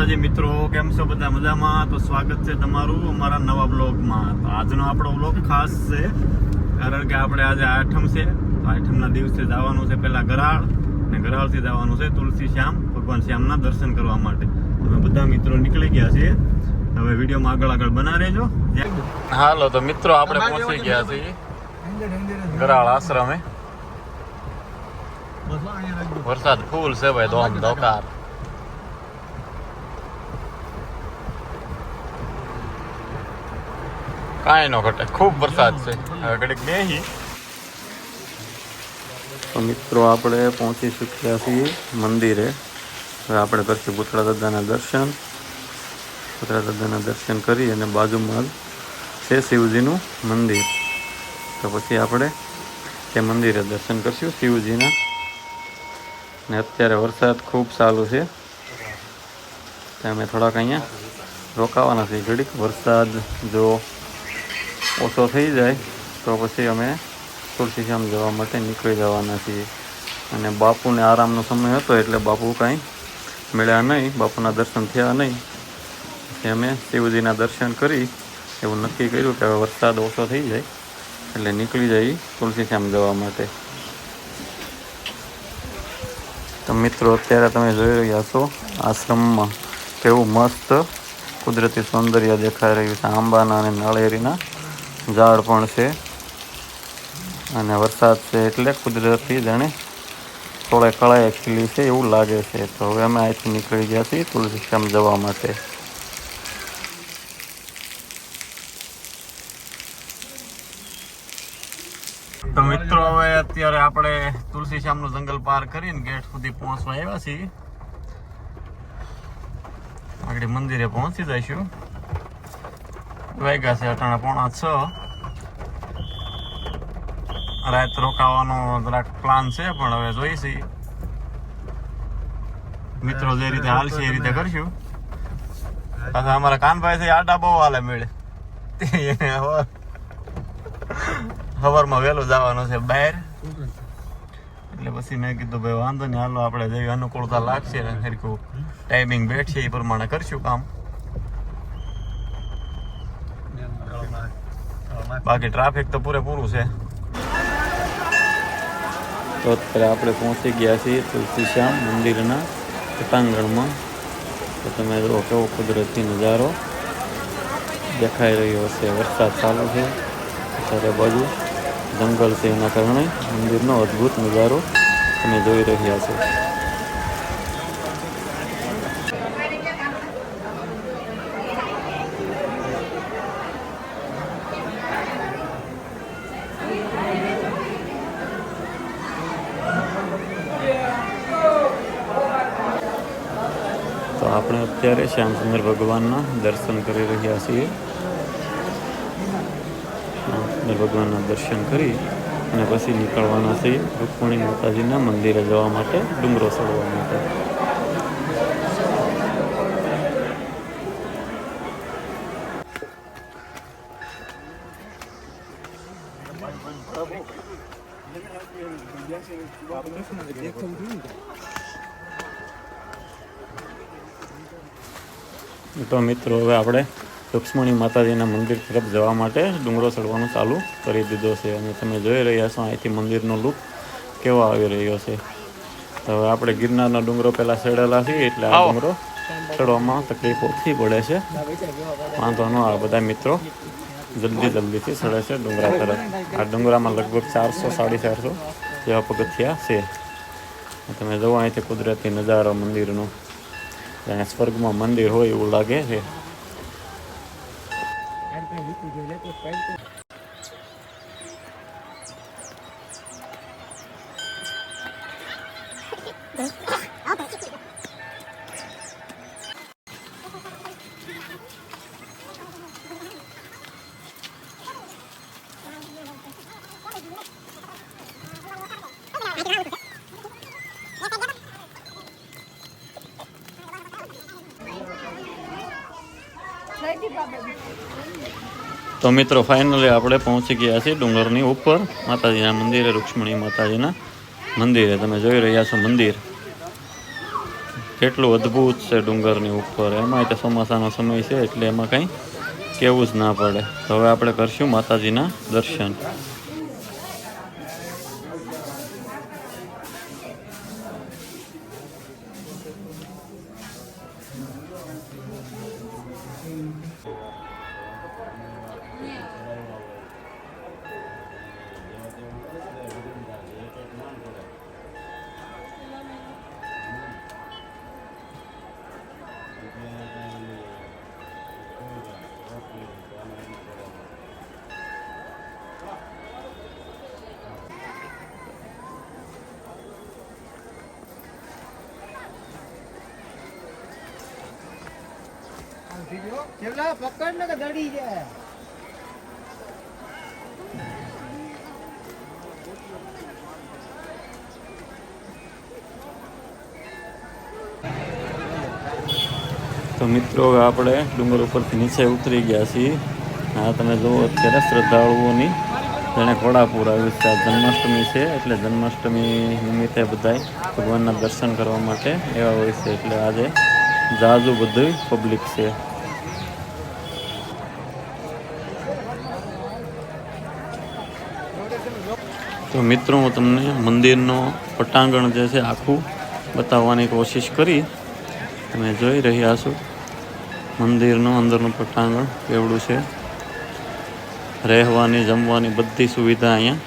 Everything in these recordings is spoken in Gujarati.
માતાજી મિત્રો, કેમ છો બધા? મજામાં? તો સ્વાગત છે તમારું અમારા નવા બ્લોગમાં. તો આજનો આપણો બ્લોગ ખાસ છે, કારણ કે આપણે આજે આઠમ છે. તો આઠમના દિવસે જવાનું છે પહેલા ગરાળ, અને ગરાળથી જવાનું છે તુલસી શ્યામ, ભગવાન શ્યામના દર્શન કરવા માટે. અમે બધા મિત્રો નીકળી ગયા છીએ. હવે વિડીયોમાં આગળ બના રહેજો. હાલો તો મિત્રો, આપણે પહોંચી ગયા છીએ ગરાળ આશ્રમે. વરસાદ ફૂલ છે ભાઈ, ધોમ ધોકાર. કાંઈ નો ઘટે, ખૂબ વરસાદ છે. હવે ઘડીક બેહી. તો મિત્રો, આપણે પહોંચી ચૂક્યા છીએ મંદિરે. હવે આપણે કરશું પુતળા દાદાના દર્શન. પુતળા દાદાના દર્શન કરી અને બાજુમાં છે શિવજીનું મંદિર. તો પછી આપણે તે મંદિરે દર્શન કરશું શિવજીના. ને અત્યારે વરસાદ ખૂબ ચાલુ છે, અમે થોડાક અહીંયા રોકાવાના છીએ ઘડીક. વરસાદ જો ઓછો થઈ જાય તો પછી અમે તુલસી શ્યામ જવા માટે નીકળી જવાના છીએ. અને બાપુને આરામનો સમય હતો એટલે બાપુ કાંઈ મળ્યા નહીં, બાપુના દર્શન થયા નહીં. પછી અમે શિવજીના દર્શન કરી એવું નક્કી કર્યું કે હવે વરસાદ ઓછો થઈ જાય એટલે નીકળી જઈએ તુલસી શ્યામ જવા માટે. તો મિત્રો, અત્યારે તમે જોઈ રહ્યા છો આશ્રમમાં કેવું મસ્ત કુદરતી સૌંદર્ય દેખાઈ રહ્યું છે. આંબાના અને નાળિયેરીના ઝાડ પણ છે, અને વરસાદ છે એટલે કુદરતી જાણે થોડા કળાએ ખીલી છે એવું લાગે છે. તો હવે અમે અહીંથી નીકળી ગયા છીએ તુલસી શ્યામ જવા માટે. તો મિત્રો, હવે અત્યારે આપણે તુલસી શ્યામનું જંગલ પાર કરીને ગેટ સુધી પહોંચવા આવ્યા છીએ. આગળ મંદિરે પહોંચી જઈશું. વાગ્યા છે અટાણા 5:45. રાત રોકાવાનો જરાક પ્લાન છે, પણ હવે જોઈશી મિત્રો જે રીતે હાલશે એ રીતે કરશું. પાછા અમારા કાનભાઈ છે આડા બહુ હાલે મેળે, સવારમાં વહેલું જવાનું છે બહાર. એટલે પછી મેં કીધું ભાઈ વાંધો નહીં, હાલો આપણે જેવી અનુકૂળતા લાગશે સરખું ટાઈમિંગ બેઠશે એ પ્રમાણે કરશું કામ. બાકી ટ્રાફિક તો પૂરેપૂરું છે. તો અત્યારે આપણે પહોંચી ગયા છીએ તુલસી શ્યામ મંદિરના પટાંગણમાં. તો તમે જુઓ કેવો કુદરતી નજારો દેખાઈ રહ્યો હશે. વરસાદ ચાલુ છે, ચારે બાજુ જંગલ છે, એના કારણે મંદિરનો અદ્ભુત નજારો તમે જોઈ રહ્યા છો. તો આપણે અત્યારે શ્યામસુંદર ભગવાનના દર્શન કરી રહ્યા છીએ. શ્યામસુંદર ભગવાનના દર્શન કરી અને પછી નીકળવાના છીએ રૂકમણી માતાજીના મંદિરે જવા માટે, ડુંગરો ચડવા માટે. તો મિત્રો, હવે આપણે રુક્ષ્મણી માતાજીના મંદિર તરફ જવા માટે ડુંગરો ચડવાનું ચાલુ કરી દીધો છે. અને તમે જોઈ રહ્યા છો અહીંથી મંદિરનો લુક કેવો આવી રહ્યો છે. તો હવે આપણે ગિરનારના ડુંગરો પહેલાં ચડેલા છીએ એટલે આ ડુંગરો ચડવામાં તકલીફ ઓછી પડે છે. વાંધો ન આવે, બધા મિત્રો જલ્દીથી ચડે છે ડુંગરા તરફ. આ ડુંગરામાં લગભગ 400-450 જેવા પગથિયા છે. તમે જુઓ અહીંથી કુદરતી નજારો મંદિરનો, જાણે સ્વર્ગમાં મંદિર હોય એવું લાગે છે. તો મિત્રો, ફાઇનલી આપણે પહોંચી ગયા છીએ ડુંગરની ઉપર માતાજીના મંદિરે, રુક્ષ્મણી માતાજીના મંદિરે. તમે જોઈ રહ્યા છો મંદિર કેટલું અદ્ભુત છે ડુંગરની ઉપર. એમાં તો ચોમાસાનો સમય છે એટલે એમાં કંઈ કેવું જ ના પડે. તો હવે આપણે કરશું માતાજીના દર્શન. પકડ ને કે દડી જાય. તો મિત્રો હવે આપણે ડુંગર ઉપરથી નીચે ઉતરી ગયા છીએ. હા, તમે જુઓ અત્યારે શ્રદ્ધાળુઓની જેણે ઘોડાપુર આવ્યું છે. આ જન્માષ્ટમી છે એટલે જન્માષ્ટમી નિમિત્તે બધાય ભગવાનના દર્શન કરવા માટે એવા હોય છે. એટલે આજે જાજુ બધું પબ્લિક છે. તો મિત્રો હું તમને મંદિરનો પટાંગણ જે છે આખું બતાવવાની કોશિશ કરી. તમે જોઈ રહ્યા છો મંદિરનું અંદરનું પટાંગણ કેવડું છે. રહેવાની જમવાની બધી સુવિધા અહીંયા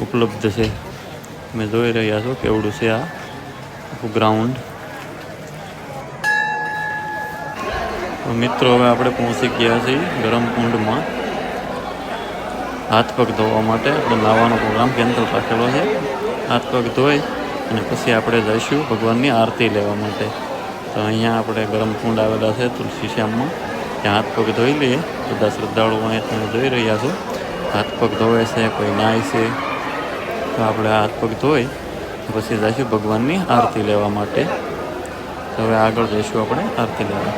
ઉપલબ્ધ છે. તમે જોઈ રહ્યા છો કેવડું છે આ આખું ગ્રાઉન્ડ. તો મિત્રો હવે આપણે પહોંચી ગયા છીએ ગરમ કુંડમાં હાથ પગ ધોવા માટે. આપણે નાવાનો પ્રોગ્રામ કેન્સલ રાખેલો છે. હાથ પગ ધોઈ અને પછી આપણે જઈશું ભગવાનની આરતી લેવા માટે. તો અહીંયા આપણે ગરમ કુંડ આવેલા છે તુલસી શ્યામમાં. ત્યાં હાથ પગ ધોઈ લઈએ. બધા શ્રદ્ધાળુઓ અહીંયા તમે જોઈ રહ્યા છો હાથ પગ ધોવે છે, કોઈ નાય છે. તો આપણે હાથ પગ ધોઈ પછી જઈશું ભગવાનની આરતી લેવા માટે. તો હવે આગળ જઈશું આપણે આરતી લેવા.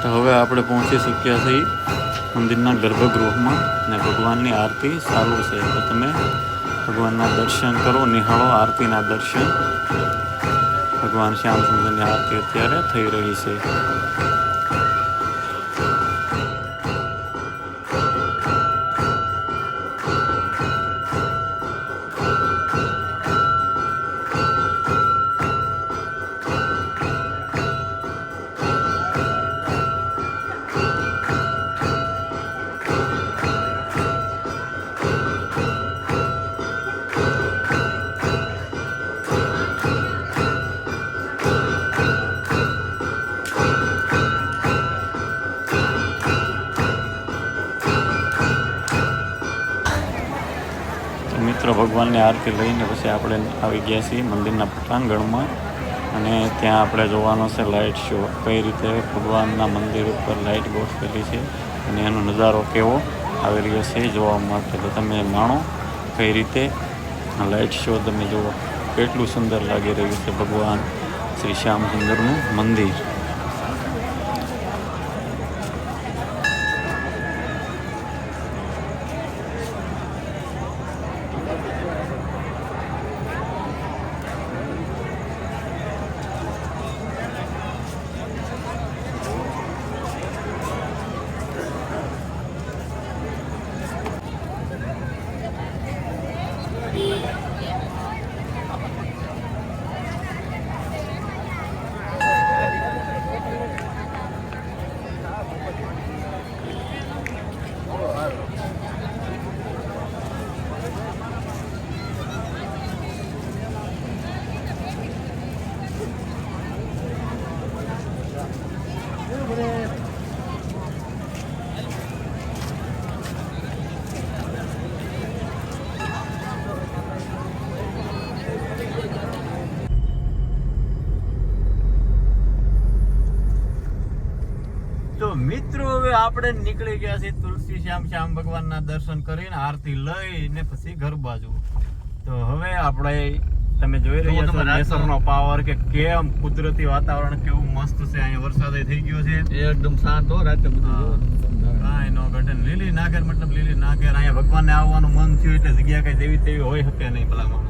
તો હવે આપણે પહોંચી ચૂક્યા છીએ મંદિરના ગર્ભગૃહમાં અને ભગવાનની આરતી ચાલુ છે. તો તમે ભગવાનના દર્શન કરો, નિહાળો આરતીના દર્શન. ભગવાન શ્યામ સુંદરની આરતી અત્યારે થઈ રહી છે. મિત્રો ભગવાનની આરતી લઈને પછી આપણે આવી ગયા છીએ મંદિરના પટાંગણમાં. અને ત્યાં આપણે જોવાનો છે લાઇટ શો. કઈ રીતે ભગવાનના મંદિર ઉપર લાઇટ ગોઠવેલી છે અને એનો નજારો કેવો આવી રહ્યો છે જોવા માટે. તો તમે માણો કઈ રીતે લાઇટ શો તમે જુઓ. કેટલું સુંદર લાગી રહ્યું છે ભગવાન શ્રી શ્યામ સુંદરનું મંદિર. તો મિત્રો હવે આપણે નીકળી ગયા છીએ તુલસી શ્યામ ભગવાનના દર્શન કરીને આરતી લઈને પછી ઘર બાજુ. તો હવે આપણે તમે જોઈ રહ્યા છો નેસરનો પાવર કે કેમ કુદરતી વાતાવરણ કેવું મસ્ત છે. અહીંયા વરસાદ થઈ ગયો છે એકદમ શાંત હો રાતે બધું. કાંઈ નો ઘટે લીલી નાગેર મતલબ લીલી નાગેર. અહીંયા ભગવાનને આવવાનું મન થયું એટલે જગ્યા કઈ જેવી તેવી હોય શકે નહીં ભલા માણસ.